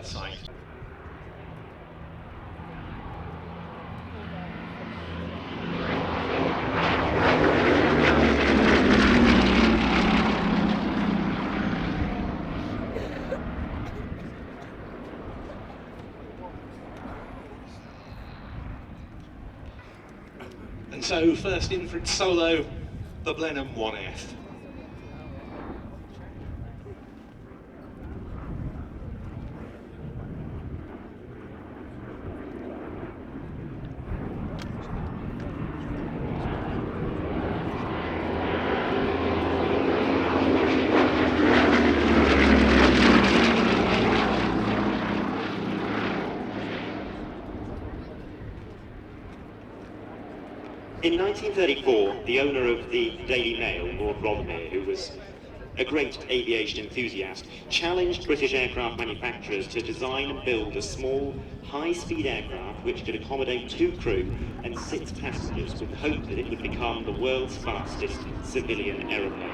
site. And so, first in for its solo, the Blenheim 1F. In 1934, the owner of the Daily Mail, Lord Rothermere, who was a great aviation enthusiast, challenged British aircraft manufacturers to design and build a small, high-speed aircraft which could accommodate 2 crew and 6 passengers, with the hope that it would become the world's fastest civilian aeroplane.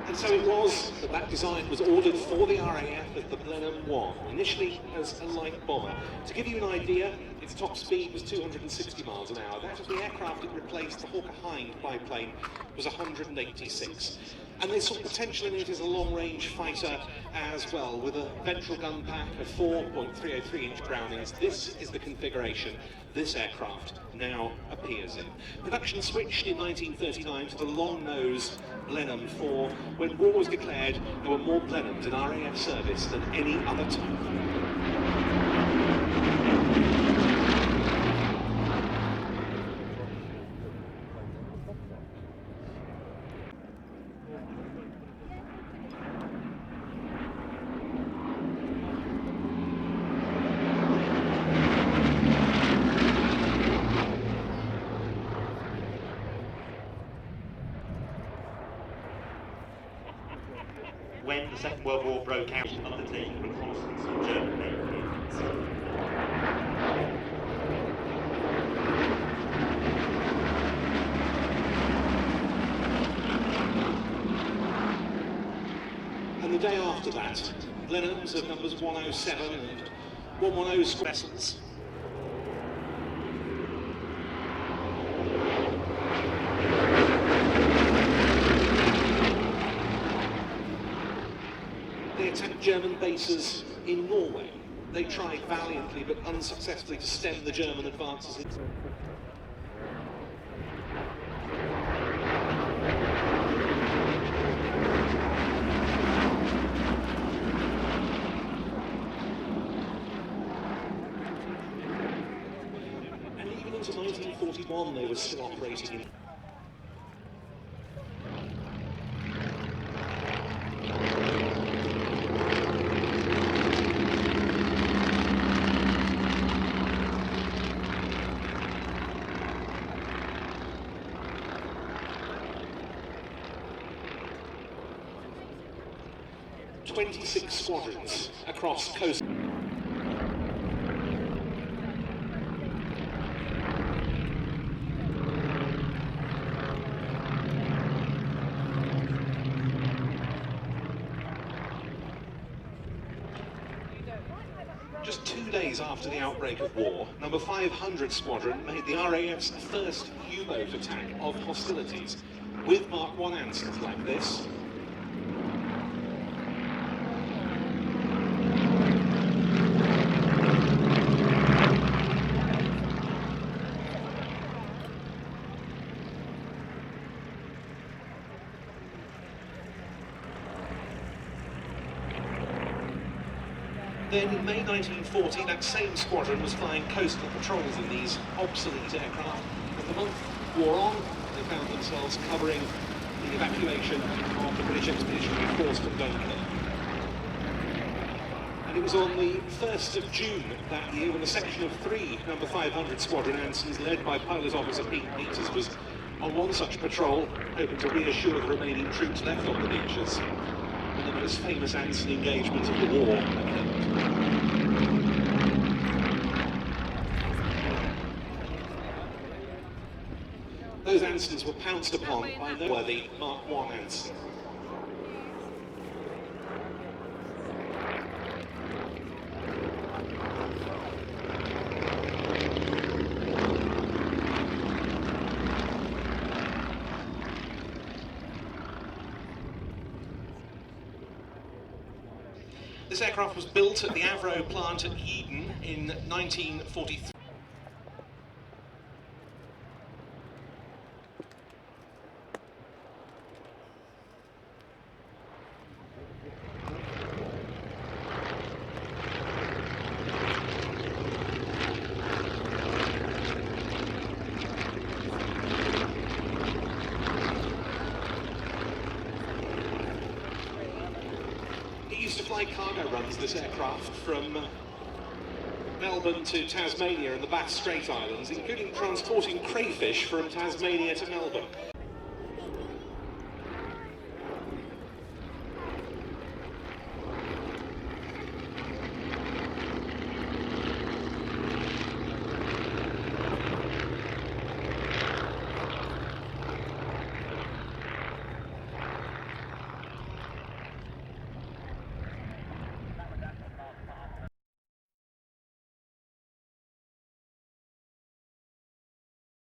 And so it was that design was ordered for the RAF as the Blenheim 1, initially as a light bomber. To give you an idea, its top speed was 260 miles an hour. That of the aircraft it replaced, the Hawker Hind biplane, was 186. And they saw potential in it as a long-range fighter as well, with a ventral gun pack of 4.303-inch Brownings. This is the configuration this aircraft now appears in. Production switched in 1939 to the long-nose Blenheim 4. When war was declared, there were more Blenheims in RAF service than any other type. When the Second World War broke out, undertaking reconnaissance of German airfields. And the day after that, Blenheims of numbers 107 and 110 vessels. They attacked German bases in Norway. They tried valiantly but unsuccessfully to stem the German advances. And even into 1941 they were still operating in. ...26 squadrons across coast. Just 2 days after the outbreak of war, number 500 Squadron made the RAF's first U-boat attack of hostilities, with Mark I Ansons like this. Then in May 1940, that same squadron was flying coastal patrols in these obsolete aircraft. As the month wore on, they found themselves covering the evacuation of the British Expeditionary Force from Dunkirk. And it was on the 1st of June that year when a section of 3 number 500 Squadron Ansons, led by pilot officer Pete Peters, was on one such patrol, hoping to reassure the remaining troops left on the beaches when the most famous Anson engagement of the war occurred. Those Ansons were pounced upon by the worthy Mark I Anson. This aircraft was built at the Avro plant at Eden in 1943. To fly cargo runs, this aircraft, from Melbourne to Tasmania and the Bass Strait Islands, including transporting crayfish from Tasmania to Melbourne.